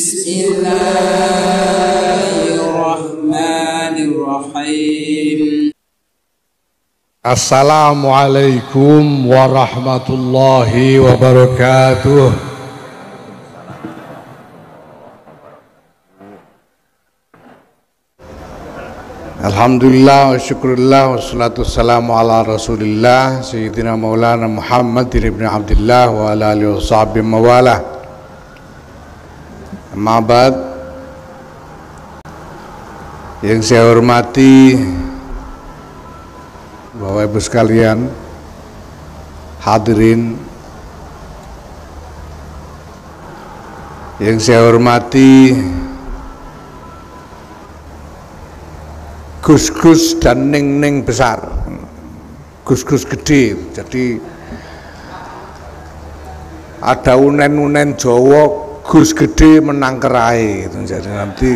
Bismillahirrahmanirrahim. Assalamualaikum warahmatullahi wabarakatuh. Alhamdulillah wa syukurillah wassalatu wassalamu ala rasulillah Sayyidina Maulana Muhammad ibn Abdullah wa ala alihi wa sahbihi mawalah. Amma ba'd. Yang saya hormati Bapak Ibu sekalian, hadirin yang saya hormati, gus-gus dan ning-ning besar, gus-gus gede. Jadi ada unen-unen Jawa, gus gede menang kerai. Jadi nanti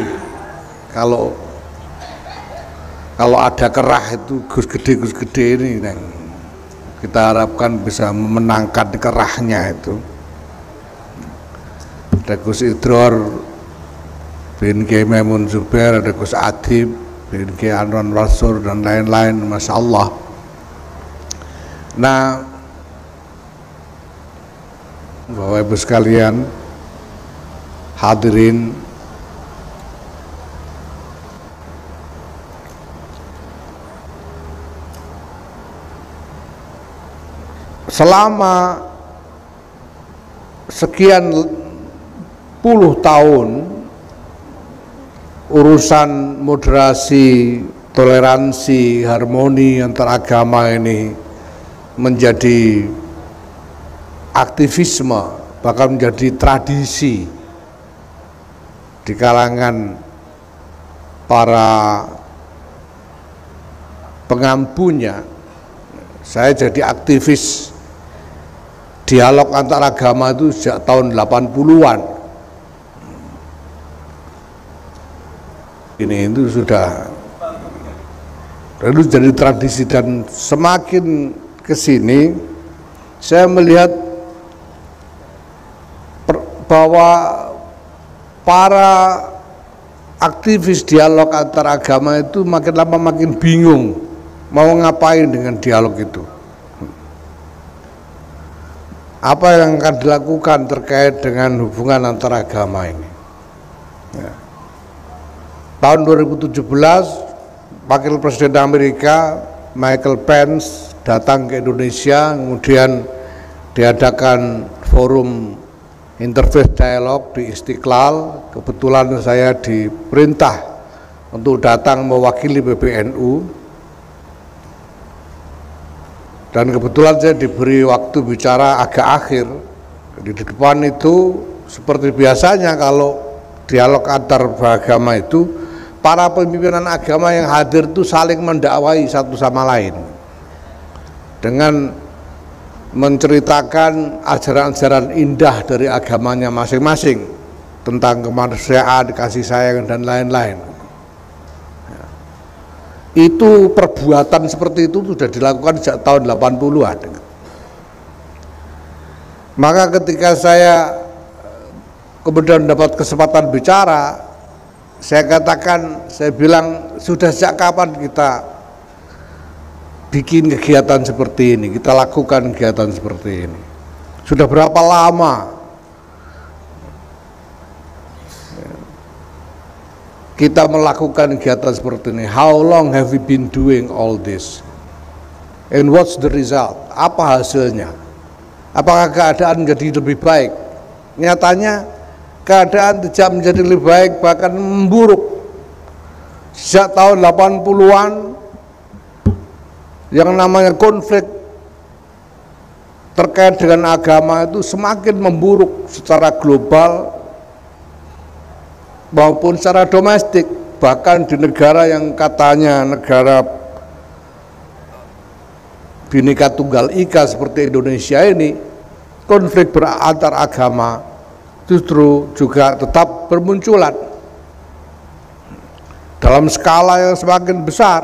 kalau ada kerah itu gus gede ini, kita harapkan bisa memenangkan kerahnya itu. Ada Gus Idror bin Kiai Maimun Zubair, ada Gus Adib bin Kiai Anwar Rasul dan lain-lain, masya Allah. Nah, Bapak Ibu sekalian, hadirin, selama sekian puluh tahun urusan moderasi, toleransi, harmoni antar agama ini menjadi aktivisme, bahkan menjadi tradisi di kalangan para pengampunya. Saya jadi aktivis dialog antar agama itu sejak tahun 80-an. Ini itu sudah jadi tradisi, dan semakin kesini saya melihat bahwa para aktivis dialog antar agama itu makin lama makin bingung mau ngapain dengan dialog itu. Apa yang akan dilakukan terkait dengan hubungan antar agama ini. Ya. Tahun 2017, Wakil Presiden Amerika Michael Pence datang ke Indonesia, kemudian diadakan forum interfaith dialog di Istiqlal. Kebetulan saya diperintah untuk datang mewakili PBNU. Dan kebetulan saya diberi waktu bicara agak akhir. Di depan itu seperti biasanya kalau dialog antar beragama itu, para pimpinan agama yang hadir itu saling mendakwai satu sama lain dengan menceritakan ajaran-ajaran indah dari agamanya masing-masing tentang kemanusiaan, kasih sayang dan lain-lain. Itu perbuatan seperti itu sudah dilakukan sejak tahun 80-an. Maka ketika saya kemudian dapat kesempatan bicara, saya katakan, saya bilang, sudah sejak kapan kita bikin kegiatan seperti ini, kita lakukan kegiatan seperti ini? Sudah berapa lama kita melakukan kegiatan seperti ini? How long have we been doing all this? And what's the result? Apa hasilnya? Apakah keadaan menjadi lebih baik? Nyatanya keadaan tidak menjadi lebih baik, bahkan memburuk. Sejak tahun 80-an yang namanya konflik terkait dengan agama itu semakin memburuk secara global maupun secara domestik. Bahkan di negara yang katanya negara Bhinneka Tunggal Ika seperti Indonesia ini, konflik antar agama justru juga tetap bermunculan dalam skala yang semakin besar.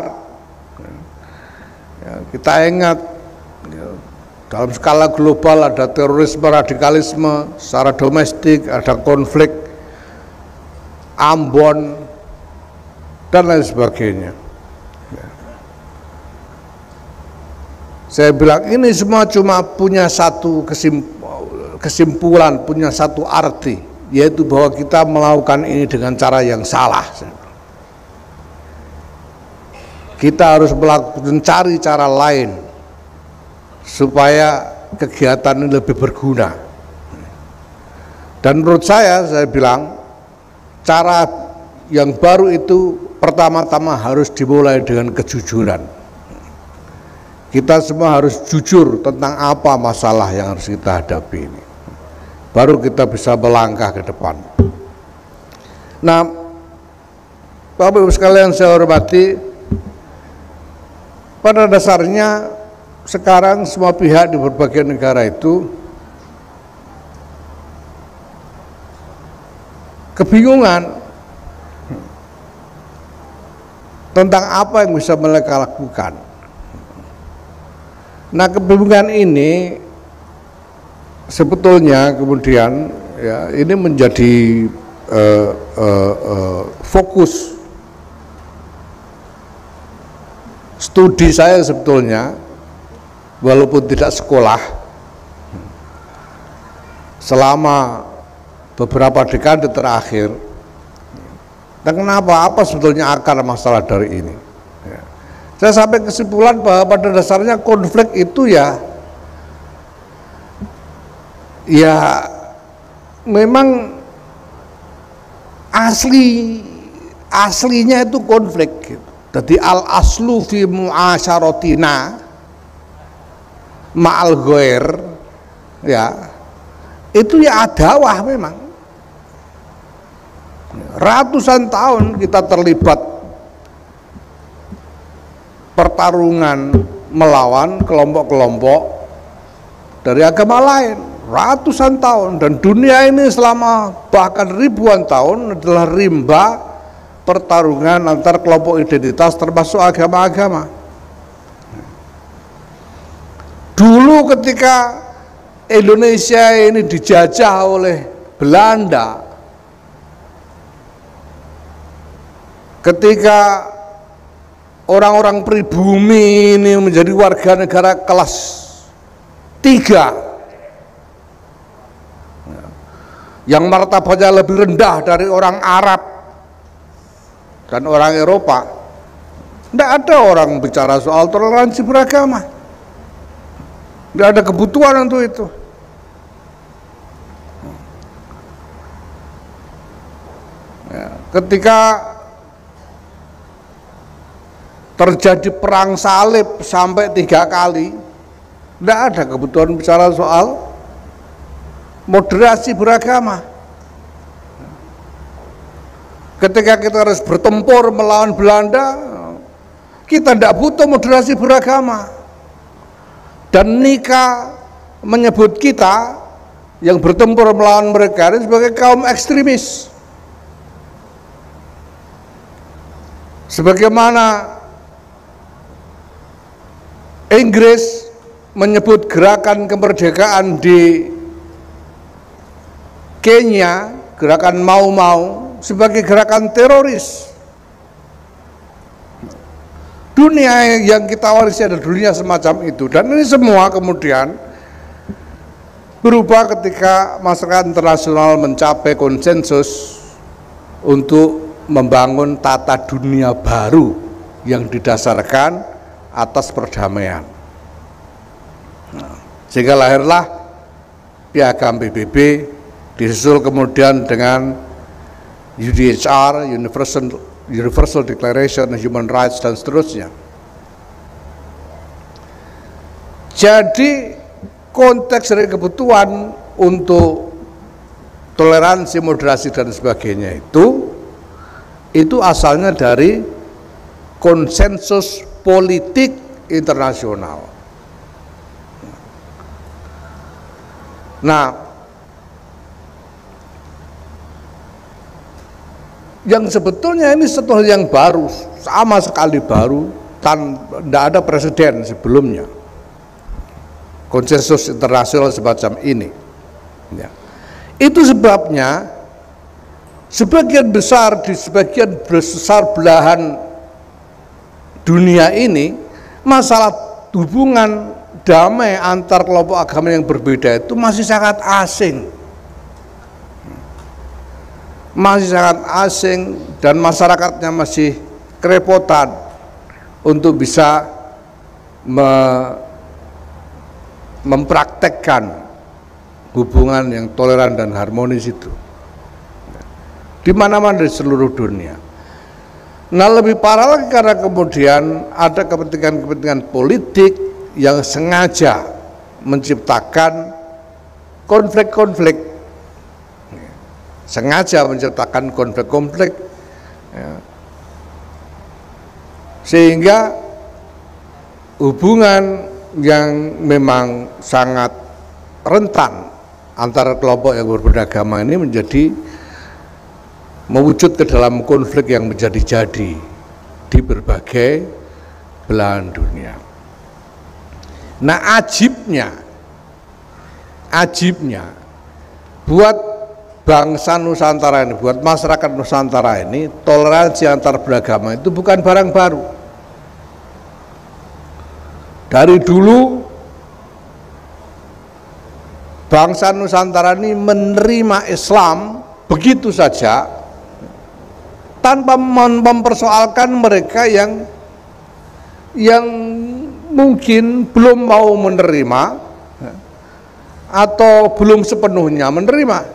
Ya, kita ingat, ya, dalam skala global ada terorisme, radikalisme, secara domestik ada konflik Ambon, dan lain sebagainya. Saya bilang ini semua cuma punya satu kesimpulan, punya satu arti, yaitu bahwa kita melakukan ini dengan cara yang salah. Kita harus mencari cara lain supaya kegiatan ini lebih berguna. Dan menurut saya bilang cara yang baru itu pertama-tama harus dimulai dengan kejujuran. Kita semua harus jujur tentang apa masalah yang harus kita hadapi ini. Baru kita bisa melangkah ke depan. Nah, Bapak Ibu sekalian saya hormati, pada dasarnya sekarang semua pihak di berbagai negara itu kebingungan tentang apa yang bisa mereka lakukan. Nah, kebingungan ini sebetulnya kemudian ya ini menjadi fokus studi saya sebetulnya, walaupun tidak sekolah, selama beberapa dekade terakhir. Dan kenapa? Apa sebetulnya akar masalah dari ini? Saya sampai kesimpulan bahwa pada dasarnya konflik itu ya memang aslinya itu konflik gitu. Jadi al aslu fi mu'asyaratina ma'al ghair, ya itu ya adawah memang. Ratusan tahun kita terlibat pertarungan melawan kelompok-kelompok dari agama lain, ratusan tahun, dan dunia ini selama bahkan ribuan tahun adalah rimba pertarungan antar kelompok identitas termasuk agama-agama. Dulu ketika Indonesia ini dijajah oleh Belanda, ketika orang-orang pribumi ini menjadi warga negara kelas 3 yang martabatnya lebih rendah dari orang Arab dan orang Eropa. Tidak ada orang bicara soal toleransi beragama, tidak ada kebutuhan untuk itu. Ketika terjadi perang salib sampai 3 kali, tidak ada kebutuhan bicara soal moderasi beragama. Ketika kita harus bertempur melawan Belanda, kita tidak butuh moderasi beragama. Dan Nika menyebut kita yang bertempur melawan mereka ini sebagai kaum ekstremis. Sebagaimana Inggris menyebut gerakan kemerdekaan di Kenya, gerakan Mau-Mau, sebagai gerakan teroris. Dunia yang kita warisi ada dunia semacam itu, dan ini semua kemudian berubah ketika masyarakat internasional mencapai konsensus untuk membangun tata dunia baru yang didasarkan atas perdamaian. Sehingga lahirlah Piagam PBB, disusul kemudian dengan UDHR, Universal Declaration of Human Rights, dan seterusnya. Jadi konteks dari kebutuhan untuk toleransi, moderasi dan sebagainya itu asalnya dari konsensus politik internasional. Nah, yang sebetulnya ini satu hal yang baru, sama sekali baru, tidak ada presiden sebelumnya konsensus internasional semacam ini. Ya. Itu sebabnya Sebagian besar di sebagian besar belahan dunia ini, masalah hubungan damai antar kelompok agama yang berbeda itu masih sangat asing. Masih sangat asing dan masyarakatnya masih kerepotan untuk bisa mempraktekkan hubungan yang toleran dan harmonis itu di mana-mana di seluruh dunia. Nah, lebih parah lagi karena kemudian ada kepentingan-kepentingan politik yang sengaja menciptakan konflik-konflik, sengaja menciptakan konflik-konflik, ya, sehingga hubungan yang memang sangat rentan antara kelompok yang berbeda agama ini menjadi mewujud ke dalam konflik yang menjadi-jadi di berbagai belahan dunia. Nah, ajibnya buat bangsa Nusantara ini, buat masyarakat Nusantara ini, toleransi antar beragama itu bukan barang baru. Dari dulu bangsa Nusantara ini menerima Islam begitu saja tanpa mempersoalkan mereka yang mungkin belum mau menerima atau belum sepenuhnya menerima.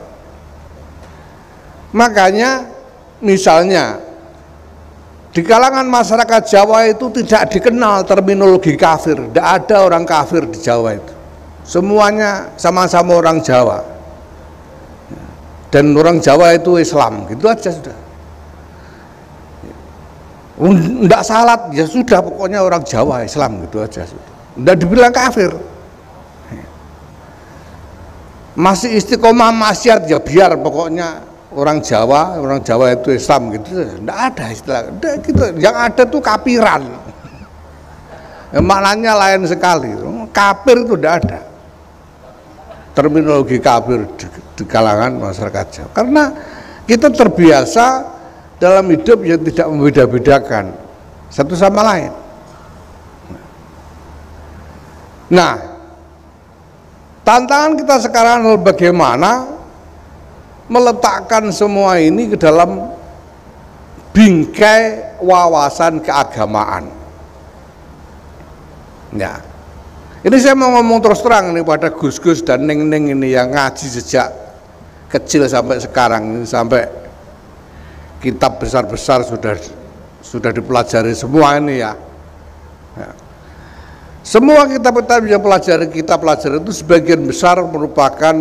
Makanya misalnya di kalangan masyarakat Jawa itu tidak dikenal terminologi kafir, tidak ada orang kafir di Jawa itu. Semuanya sama-sama orang Jawa. Dan orang Jawa itu Islam, gitu aja sudah. Tidak salat, ya sudah, pokoknya orang Jawa Islam, gitu aja sudah. Tidak dibilang kafir. Masih istiqomah maksiat, ya biar pokoknya orang Jawa itu Islam, gitu. Tidak ada istilah, gitu. Yang ada tuh kafiran. Ya, maknanya lain sekali. Kafir itu tidak ada terminologi kafir di kalangan masyarakat Jawa, karena kita terbiasa dalam hidup yang tidak membeda-bedakan satu sama lain. Nah, tantangan kita sekarang adalah bagaimana meletakkan semua ini ke dalam bingkai wawasan keagamaan. Ya, ini saya mau ngomong terus terang nih pada Gus-Gus dan Neng-Neng ini yang ngaji sejak kecil sampai sekarang, sampai kitab besar-besar sudah dipelajari semua ini ya. Ya. Semua kitab-kitab yang kita pelajari itu sebagian besar merupakan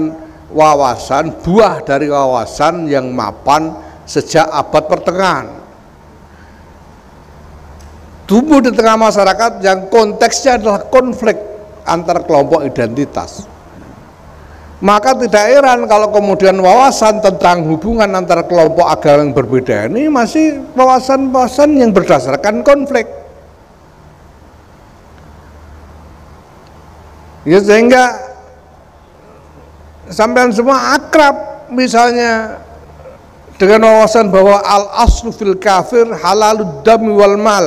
wawasan, buah dari wawasan yang mapan sejak abad pertengahan. Tumbuh di tengah masyarakat yang konteksnya adalah konflik antar kelompok identitas. Maka tidak heran kalau kemudian wawasan tentang hubungan antara kelompok agama yang berbeda ini masih wawasan-wawasan yang berdasarkan konflik. Ya, sehingga sampean semua akrab misalnya dengan wawasan bahwa al-aslu fil kafir halalud dami wal mal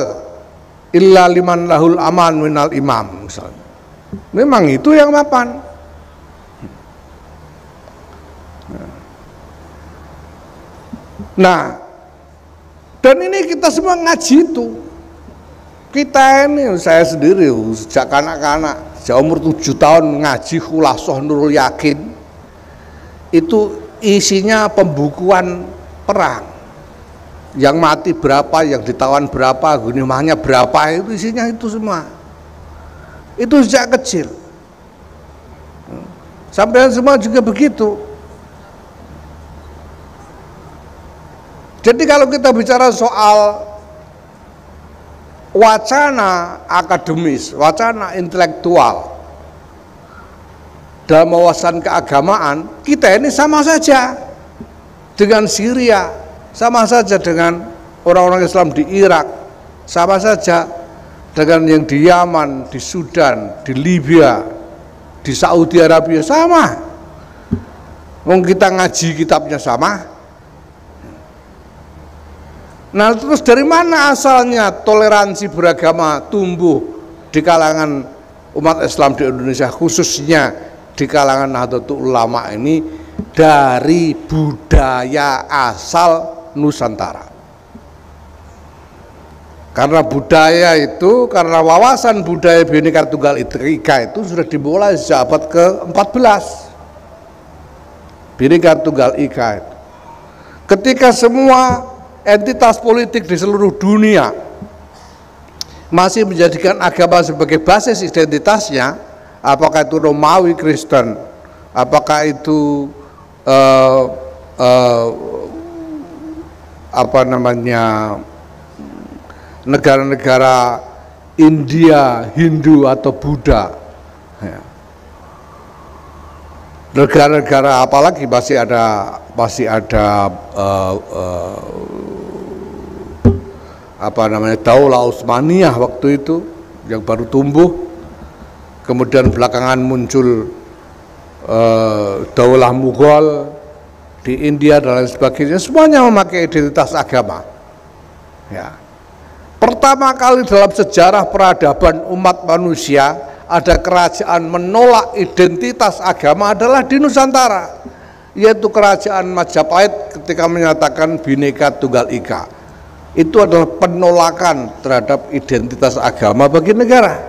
illa liman lahul aman minal imam misalnya. Memang itu yang mapan. Nah, dan ini kita semua ngaji itu. Kita ini, saya sendiri sejak kanak-kanak, sejak umur 7 tahun ngaji Khulasoh Nurul Yakin. Itu isinya pembukuan perang. Yang mati berapa, yang ditawan berapa, ghanimahnya berapa, itu isinya itu semua. Itu sejak kecil. Sampai semua juga begitu. Jadi kalau kita bicara soal wacana akademis, wacana intelektual dalam wawasan keagamaan, kita ini sama saja dengan Syria, sama saja dengan orang-orang Islam di Irak, sama saja dengan yang di Yaman, di Sudan, di Libya, di Saudi Arabia, sama. Wong kita ngaji kitabnya sama. Nah, terus dari mana asalnya toleransi beragama tumbuh di kalangan umat Islam di Indonesia, khususnya di kalangan Nahdlatul Ulama ini? Dari budaya asal Nusantara. Karena budaya itu, karena wawasan budaya Bhinneka Tunggal Ika itu sudah dimulai sejak abad ke-14. Bhinneka Tunggal Ika itu. Ketika semua entitas politik di seluruh dunia masih menjadikan agama sebagai basis identitasnya, apakah itu Romawi Kristen, apakah itu negara-negara India, Hindu atau Buddha, negara-negara apalagi masih ada Daulah Utsmaniyah waktu itu yang baru tumbuh, kemudian belakangan muncul Daulah Mughal di India dan lain sebagainya, semuanya memakai identitas agama. Ya. Pertama kali dalam sejarah peradaban umat manusia ada kerajaan menolak identitas agama adalah di Nusantara, yaitu kerajaan Majapahit ketika menyatakan Bhinneka Tunggal Ika. Itu adalah penolakan terhadap identitas agama bagi negara.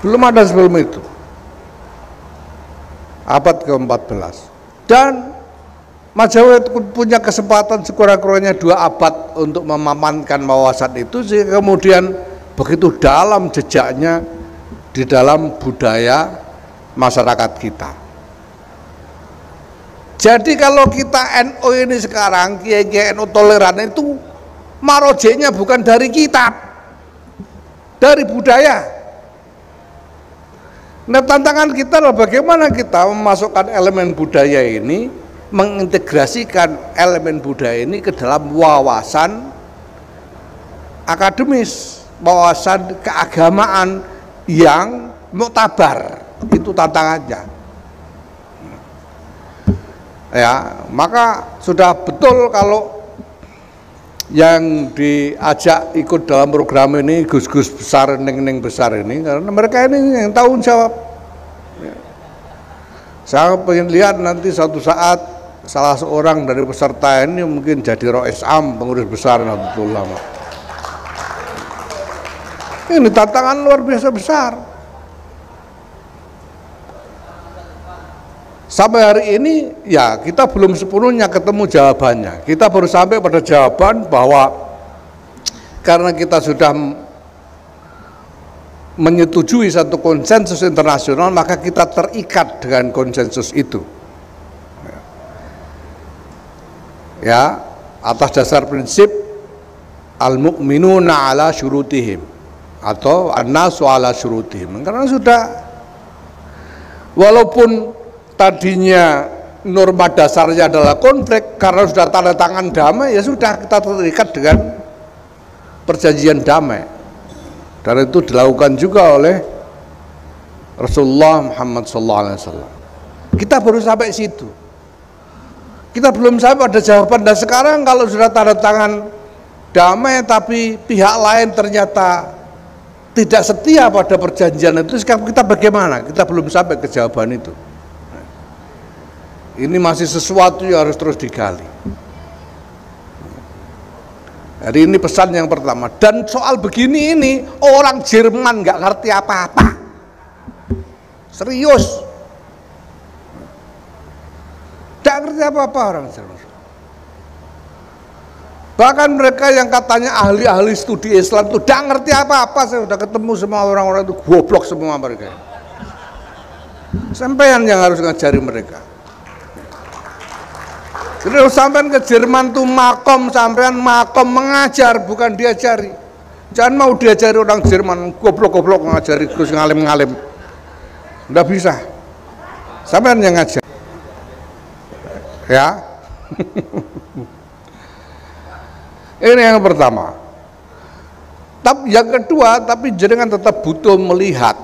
Belum ada sebelum itu. Abad ke-14. Dan Majapahit punya kesempatan sekurang-kurangnya 2 abad untuk memamankan wawasan itu, sehingga kemudian begitu dalam jejaknya di dalam budaya masyarakat kita. Jadi kalau kita NU ini sekarang, kiai-kiai NU toleran itu marojeknya bukan dari kitab, dari budaya. Nah, tantangan kita adalah bagaimana kita memasukkan elemen budaya ini, mengintegrasikan elemen budaya ini ke dalam wawasan akademis, wawasan keagamaan yang muktabar. Itu tantangannya. Ya, maka sudah betul kalau yang diajak ikut dalam program ini gus-gus besar, neng-neng besar ini, karena mereka ini yang tanggung jawab. Ya. Saya pengen lihat nanti suatu saat salah seorang dari peserta ini mungkin jadi Rois Am, pengurus besar Nahdlatul Ulama. Ini tantangan luar biasa besar. Sampai hari ini ya kita belum sepenuhnya ketemu jawabannya. Kita baru sampai pada jawaban bahwa karena kita sudah menyetujui satu konsensus internasional, maka kita terikat dengan konsensus itu. Ya, atas dasar prinsip al-mu'minuna ala syurutihim atau an-nasu ala syurutihim. Karena sudah, walaupun tadinya norma dasarnya adalah konflik, karena sudah tanda tangan damai, ya sudah kita terikat dengan perjanjian damai. Dan itu dilakukan juga oleh Rasulullah Muhammad SAW. Kita baru sampai situ. Kita belum sampai pada jawaban. Dan sekarang kalau sudah tanda tangan damai tapi pihak lain ternyata tidak setia pada perjanjian itu, sekarang kita bagaimana? Kita belum sampai ke jawaban itu. Ini masih sesuatu yang harus terus digali. Jadi ini pesan yang pertama. Dan soal begini ini, orang Jerman nggak ngerti apa-apa. Serius. Nggak ngerti apa-apa orang Jerman. Bahkan mereka yang katanya ahli-ahli studi Islam itu nggak ngerti apa-apa. Saya sudah ketemu semua orang-orang itu goblok semua mereka. Sampean yang harus ngajari mereka. Jadi sampean ke Jerman tuh makom, sampean makom mengajar, bukan diajari. Jangan mau diajari orang Jerman, goblok-goblok ngajari terus ngalim-ngalim. Nggak bisa. Sampean yang ngajar. Ya. Ini yang pertama. Tapi yang kedua, tapi jenengan tetap butuh melihat.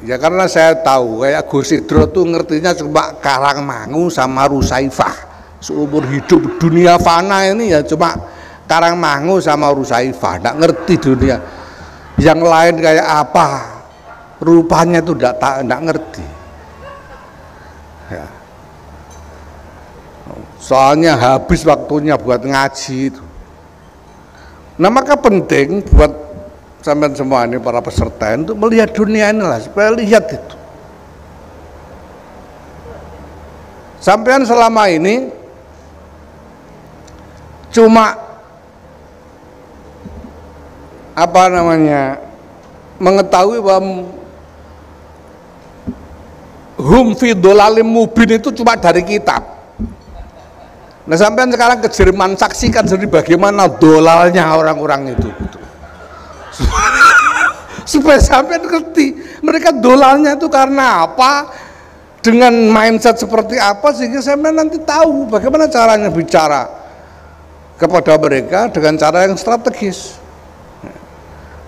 Ya karena saya tahu kayak Gus Sidro tuh ngertinya cuma Karangmangu sama Rusaifah. seumur hidup. Dunia fana ini ya cuma Karangmangu sama Rusaifa, nggak ngerti dunia yang lain kayak apa rupanya itu nggak ngerti ya. Soalnya habis waktunya buat ngaji itu. Nah maka penting buat sampean semua ini para peserta untuk melihat dunia ini lah, supaya lihat itu. Sampean selama ini cuma apa namanya mengetahui bahwa hum fi dhalalim mubin itu cuma dari kitab. Nah sampean sekarang ke Jerman, saksikan sendiri bagaimana dolalnya orang-orang itu gitu. Supaya sampean ngerti mereka dolalnya itu karena apa, dengan mindset seperti apa, sehingga sampean nanti tahu bagaimana caranya bicara kepada mereka dengan cara yang strategis.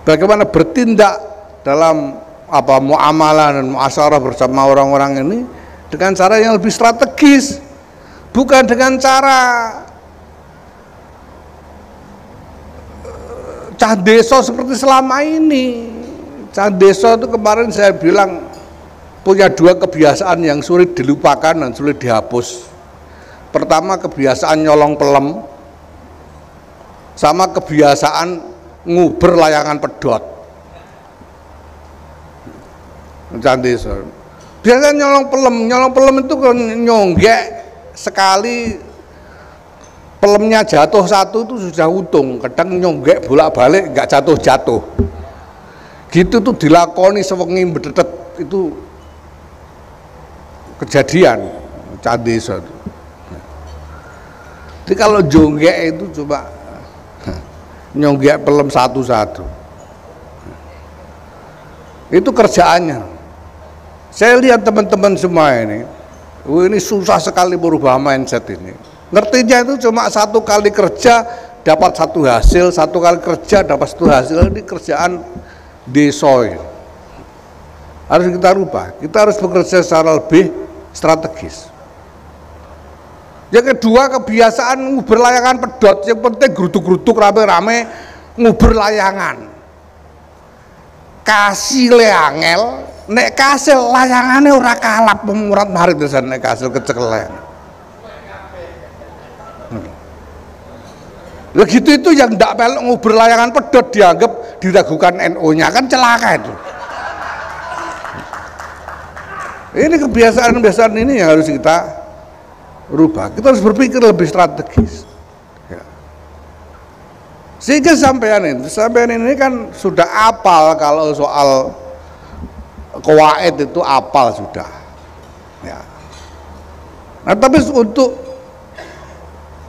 Bagaimana bertindak dalam apa muamalah dan muasyarah bersama orang-orang ini dengan cara yang lebih strategis, bukan dengan cara cah desa seperti selama ini. Cah desa itu kemarin saya bilang punya dua kebiasaan yang sulit dilupakan dan sulit dihapus. Pertama kebiasaan nyolong pelem, sama kebiasaan nguber layangan pedot. Desa biasanya nyolong pelem itu kan nyonggek sekali, pelemnya jatuh satu itu sudah untung. Kadang nyonggek bolak-balik nggak jatuh-jatuh gitu tuh dilakoni sewengi bedetet, itu kejadian desa itu. Jadi kalau jonggek itu coba nyonggek pelem satu-satu, itu kerjaannya. Saya lihat teman-teman semua ini susah sekali merubah mindset ini. Ngertinya itu cuma satu kali kerja dapat satu hasil, satu kali kerja dapat satu hasil. Ini kerjaan desoy. Harus kita rubah. Kita harus bekerja secara lebih strategis. Yang kedua kebiasaan nguber layangan pedot, yang penting gerutuk-gerutuk rame-rame nguber layangan. Kasih leangel, nek kasil layangannya ora kalap pemurat marit desan nek kasil kecekelen. Lah gitu itu yang ndak pelok nguber layangan pedot dianggap diragukan NU-nya, kan celaka itu. Ini kebiasaan-kebiasaan ini yang harus kita rubah. Kita harus berpikir lebih strategis ya. Sehingga sampean ini kan sudah apal, kalau soal qawaid itu apal sudah ya. Nah tapi untuk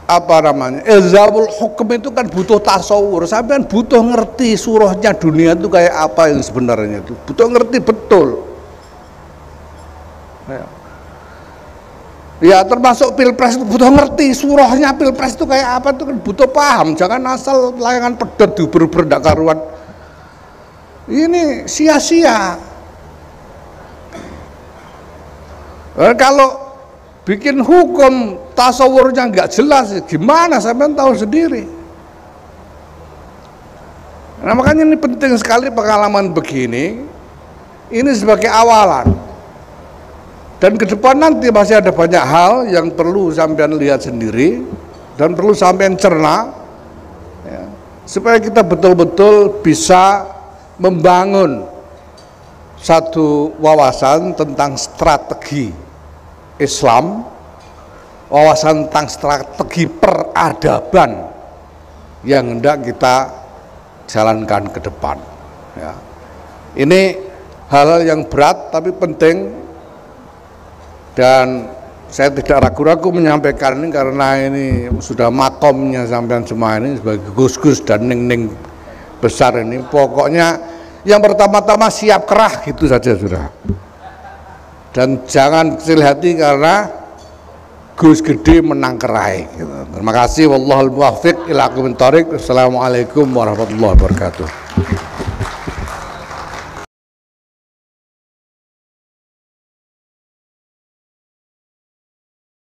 apa namanya ilzamul hukum itu kan butuh tasawur. Sampean butuh ngerti surahnya dunia itu kayak apa yang sebenarnya, itu butuh ngerti betul ya. Ya termasuk pilpres itu butuh ngerti surahnya pilpres itu kayak apa, itu kan butuh paham. Jangan asal layangan pedot diuber-uber ndak karuan. Ini sia-sia. Kalau bikin hukum tasawurnya nggak jelas, gimana sampean tahu sendiri. Nah makanya ini penting sekali pengalaman begini, ini sebagai awalan. Dan ke depan nanti masih ada banyak hal yang perlu sampean lihat sendiri dan perlu sampean cerna ya, supaya kita betul-betul bisa membangun satu wawasan tentang strategi Islam, wawasan tentang strategi peradaban yang hendak kita jalankan ke depan ya. Ini hal-hal yang berat tapi penting, dan saya tidak ragu-ragu menyampaikan ini karena ini sudah makomnya sampean semua ini sebagai gus-gus dan ning-ning besar ini. Pokoknya yang pertama-tama siap kerah gitu saja sudah, dan jangan kecil hati karena gus gede menang kerai gitu. Terima kasih, wallahul muwaffiq ila aqwamit thoriq. Assalamualaikum warahmatullahi wabarakatuh.